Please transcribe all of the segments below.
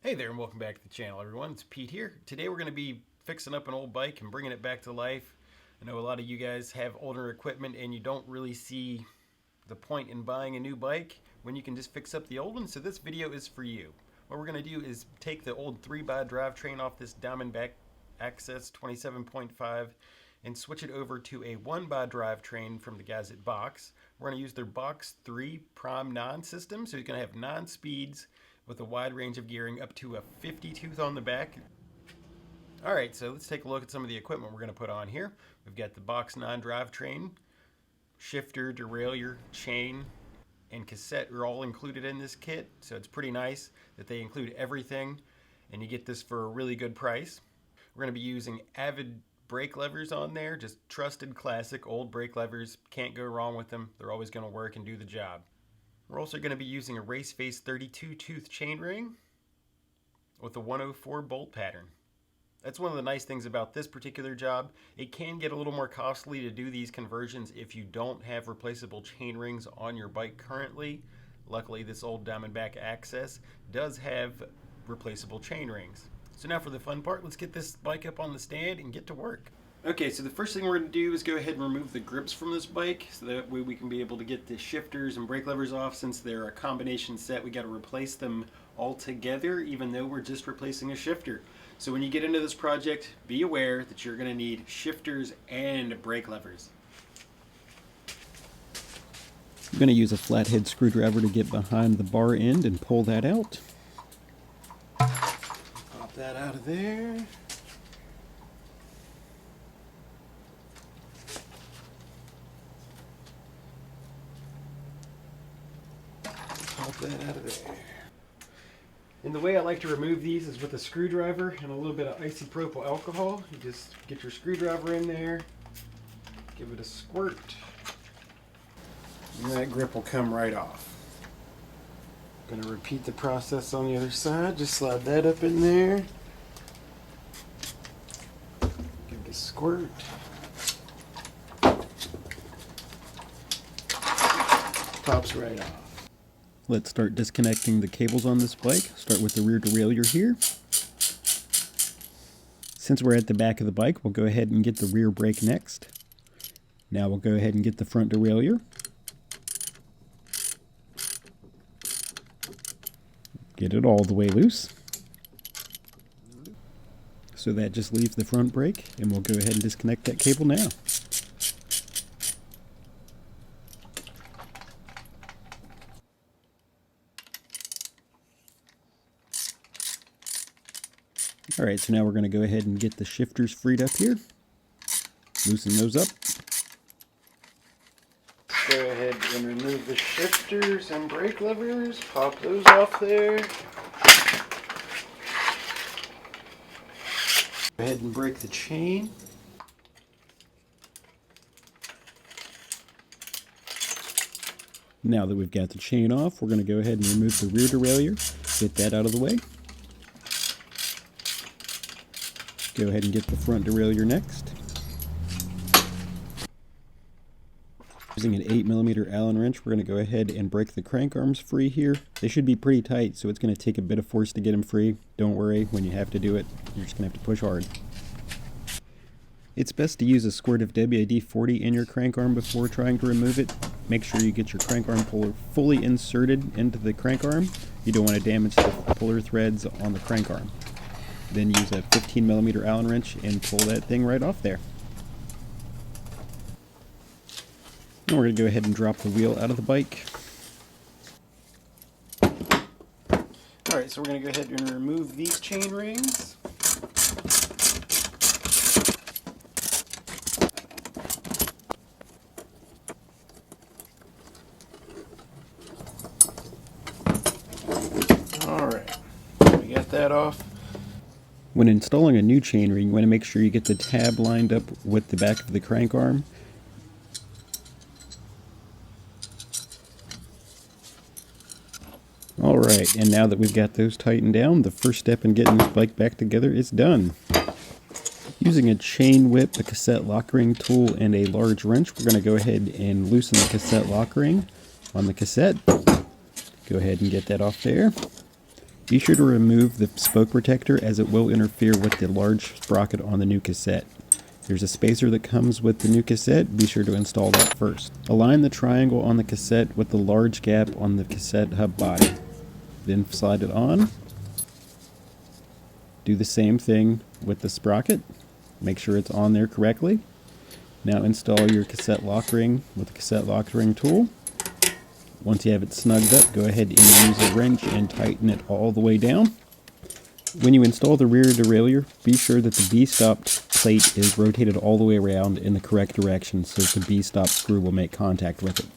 Hey there and welcome back to the channel, everyone. It's Pete here. Today we're going to be fixing up an old bike and bringing it back to life. I know a lot of you guys have older equipment and you don't really see the point in buying a new bike when you can just fix up the old one, so this video is for you. What we're going to do is take the old 3-bar drivetrain off this Diamondback Access 27.5 and switch it over to a 1-bar drivetrain from the guys at Box. We're going to use their Box 3 Prime Non system, so you're going to have 9 speeds with a wide range of gearing up to a 50 tooth on the back. Alright, so let's take a look at some of the equipment we're going to put on here. We've got the Box 9 drivetrain, shifter, derailleur, chain, and cassette are all included in this kit, so it's pretty nice that they include everything and you get this for a really good price. We're going to be using Avid brake levers on there, just trusted classic old brake levers. Can't go wrong with them. They're always going to work and do the job. We're also going to be using a race face 32 tooth chain ring with a 104 bolt pattern. That's one of the nice things about this particular job. It can get a little more costly to do these conversions if you don't have replaceable chain rings on your bike currently. Luckily, this old Diamondback Access does have replaceable chain rings. So now for the fun part, let's get this bike up on the stand and get to work. Okay, so the first thing we're going to do is go ahead and remove the grips from this bike, so that way we can be able to get the shifters and brake levers off. Since they're a combination set, we got to replace them all together, even though we're just replacing a shifter. So when you get into this project, be aware that you're going to need shifters and brake levers. I'm going to use a flathead screwdriver to get behind the bar end and pull that out. Pop that out of there. Pop that out of there. And the way I like to remove these is with a screwdriver and a little bit of isopropyl alcohol. You just get your screwdriver in there, give it a squirt, and that grip will come right off. Going to repeat the process on the other side. Just slide that up in there. Give it a squirt. Pops right off. Let's start disconnecting the cables on this bike. Start with the rear derailleur here. Since we're at the back of the bike, we'll go ahead and get the rear brake next. Now we'll go ahead and get the front derailleur. Get it all the way loose. So that just leaves the front brake, and we'll go ahead and disconnect that cable now. Alright, so now we're going to go ahead and get the shifters freed up here. Loosen those up. Go ahead and remove the shifters and brake levers. Pop those off there. Go ahead and break the chain. Now that we've got the chain off, we're going to go ahead and remove the rear derailleur. Get that out of the way. Go ahead and get the front derailleur next. Using an 8mm Allen wrench, we're going to go ahead and break the crank arms free here. They should be pretty tight, so it's going to take a bit of force to get them free. Don't worry, when you have to do it, you're just going to have to push hard. It's best to use a squirt of WD-40 in your crank arm before trying to remove it. Make sure you get your crank arm puller fully inserted into the crank arm. You don't want to damage the puller threads on the crank arm. Then use a 15mm Allen wrench and pull that thing right off there. Now we're going to go ahead and drop the wheel out of the bike. Alright, so we're going to go ahead and remove these chain rings. Alright, we got that off. When installing a new chainring, you want to make sure you get the tab lined up with the back of the crank arm. Alright, and now that we've got those tightened down, the first step in getting this bike back together is done. Using a chain whip, a cassette lock ring tool, and a large wrench, we're going to go ahead and loosen the cassette lock ring on the cassette. Go ahead and get that off there. Be sure to remove the spoke protector as it will interfere with the large sprocket on the new cassette. There's a spacer that comes with the new cassette. Be sure to install that first. Align the triangle on the cassette with the large gap on the cassette hub body. Then slide it on. Do the same thing with the sprocket. Make sure it's on there correctly. Now install your cassette lock ring with the cassette lock ring tool. Once you have it snugged up, go ahead and use a wrench and tighten it all the way down. When you install the rear derailleur, be sure that the B-stop plate is rotated all the way around in the correct direction so that the B-stop screw will make contact with it.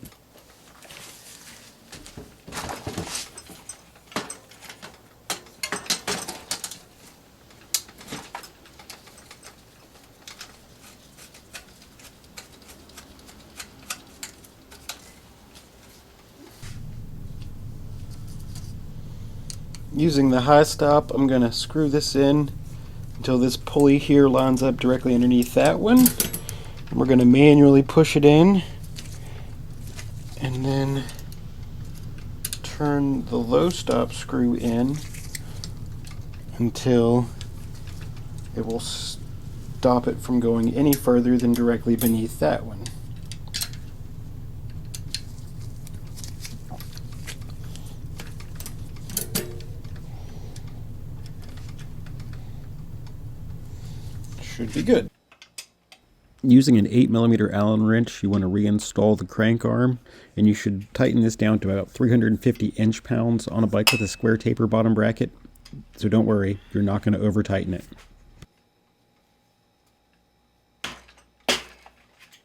Using the high stop, I'm going to screw this in until this pulley here lines up directly underneath that one. And we're going to manually push it in and then turn the low stop screw in until it will stop it from going any further than directly beneath that one. Should be good. Using an 8mm Allen wrench, you want to reinstall the crank arm, and you should tighten this down to about 350 inch-pounds on a bike with a square taper bottom bracket. So don't worry, you're not going to over tighten it.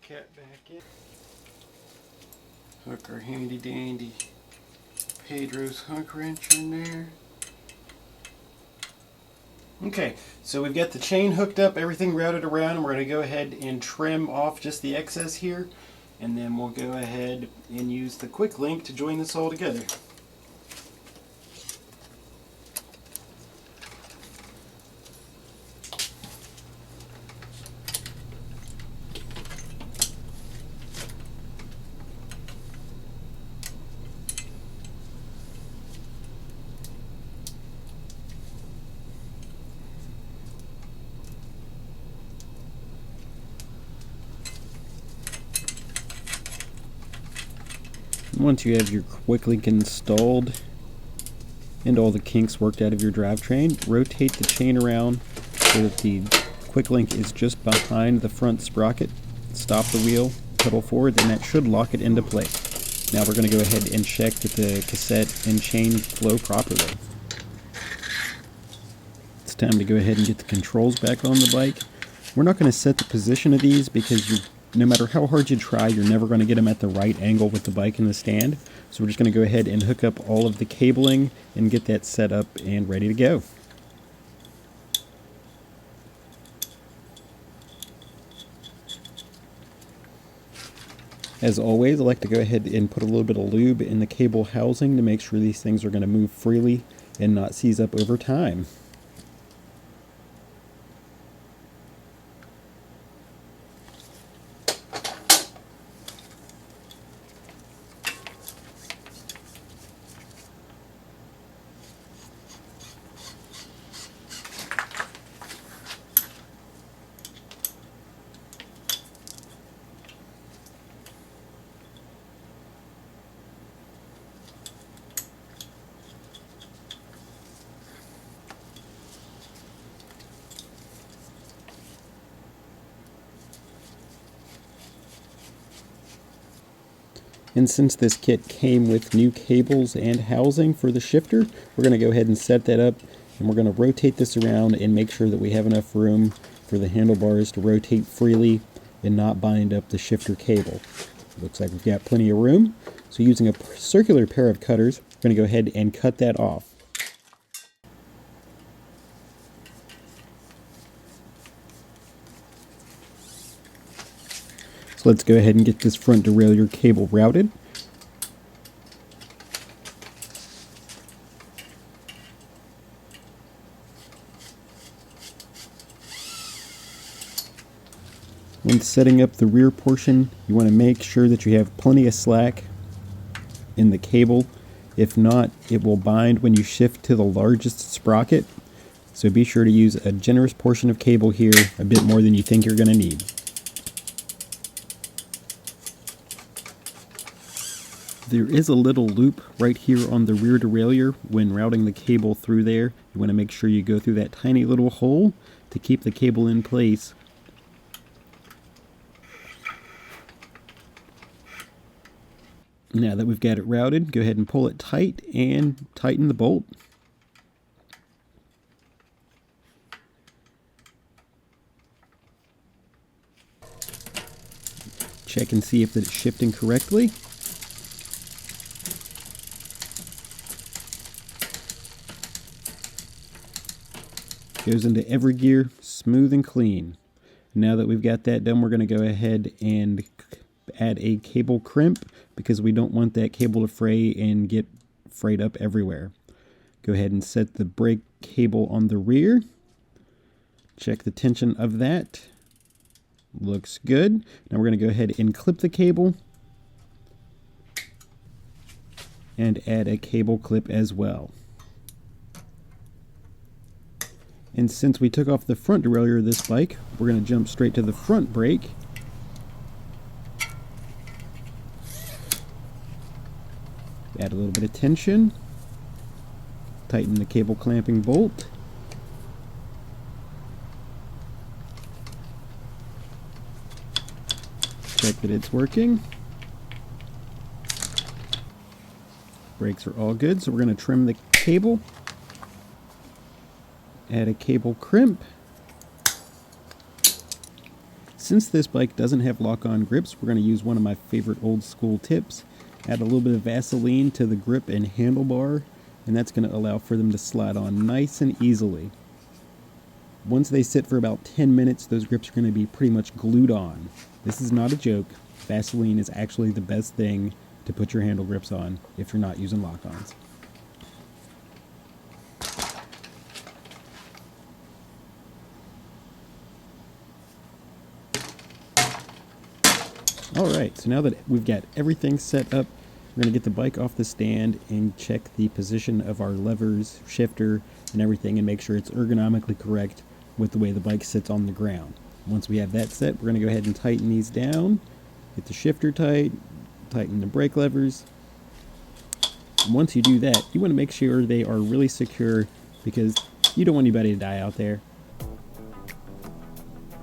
Cat back in. Hook our handy dandy Pedro's hook wrench in there. Okay, so we've got the chain hooked up, everything routed around, and we're going to go ahead and trim off just the excess here, and then we'll go ahead and use the quick link to join this all together. Once you have your quick link installed and all the kinks worked out of your drivetrain, rotate the chain around so that the quick link is just behind the front sprocket. Stop the wheel, pedal forward, and that should lock it into place. Now we're going to go ahead and check that the cassette and chain flow properly. It's time to go ahead and get the controls back on the bike. We're not going to set the position of these because no matter how hard you try, you're never going to get them at the right angle with the bike in the stand. So we're just going to go ahead and hook up all of the cabling and get that set up and ready to go. As always, I like to go ahead and put a little bit of lube in the cable housing to make sure these things are going to move freely and not seize up over time. And since this kit came with new cables and housing for the shifter, we're going to go ahead and set that up, and we're going to rotate this around and make sure that we have enough room for the handlebars to rotate freely and not bind up the shifter cable. Looks like we've got plenty of room. So using a circular pair of cutters, we're going to go ahead and cut that off. So let's go ahead and get this front derailleur cable routed. When setting up the rear portion, you want to make sure that you have plenty of slack in the cable If not, it will bind when you shift to the largest sprocket. So be sure to use a generous portion of cable here, a bit more than you think you're going to need. There is a little loop right here on the rear derailleur. When routing the cable through there, you want to make sure you go through that tiny little hole to keep the cable in place. Now that we've got it routed, go ahead and pull it tight and tighten the bolt. Check and see if it's shifting correctly. Goes into every gear, smooth and clean. Now that we've got that done, we're going to go ahead and add a cable crimp because we don't want that cable to fray and get frayed up everywhere. Go ahead and set the brake cable on the rear. Check the tension of that. Looks good. Now we're going to go ahead and clip the cable and add a cable clip as well. And since we took off the front derailleur of this bike, we're going to jump straight to the front brake. Add a little bit of tension. Tighten the cable clamping bolt. Check that it's working. Brakes are all good, so we're going to trim the cable. Add a cable crimp. Since this bike doesn't have lock-on grips, we're going to use one of my favorite old school tips. Add a little bit of Vaseline to the grip and handlebar, and that's going to allow for them to slide on nice and easily. Once they sit for about 10 minutes, those grips are going to be pretty much glued on. This is not a joke. Vaseline is actually the best thing to put your handle grips on if you're not using lock-ons. Alright, so now that we've got everything set up, we're going to get the bike off the stand and check the position of our levers, shifter, and everything and make sure it's ergonomically correct with the way the bike sits on the ground. Once we have that set, we're going to go ahead and tighten these down, get the shifter tight, tighten the brake levers. And once you do that, you want to make sure they are really secure because you don't want anybody to die out there.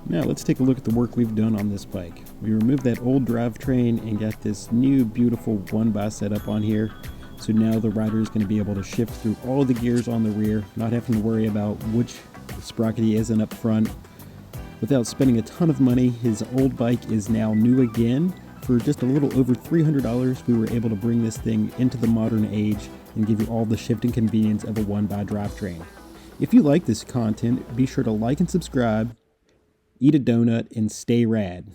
Now let's take a look at the work we've done on this bike. We removed that old drivetrain and got this new beautiful 1x setup on here. So now the rider is going to be able to shift through all the gears on the rear, not having to worry about which sprocket he is in up front. Without spending a ton of money, his old bike is now new again. For just a little over $300, we were able to bring this thing into the modern age and give you all the shifting convenience of a 1x drivetrain. If you like this content, be sure to like and subscribe, eat a donut, and stay rad.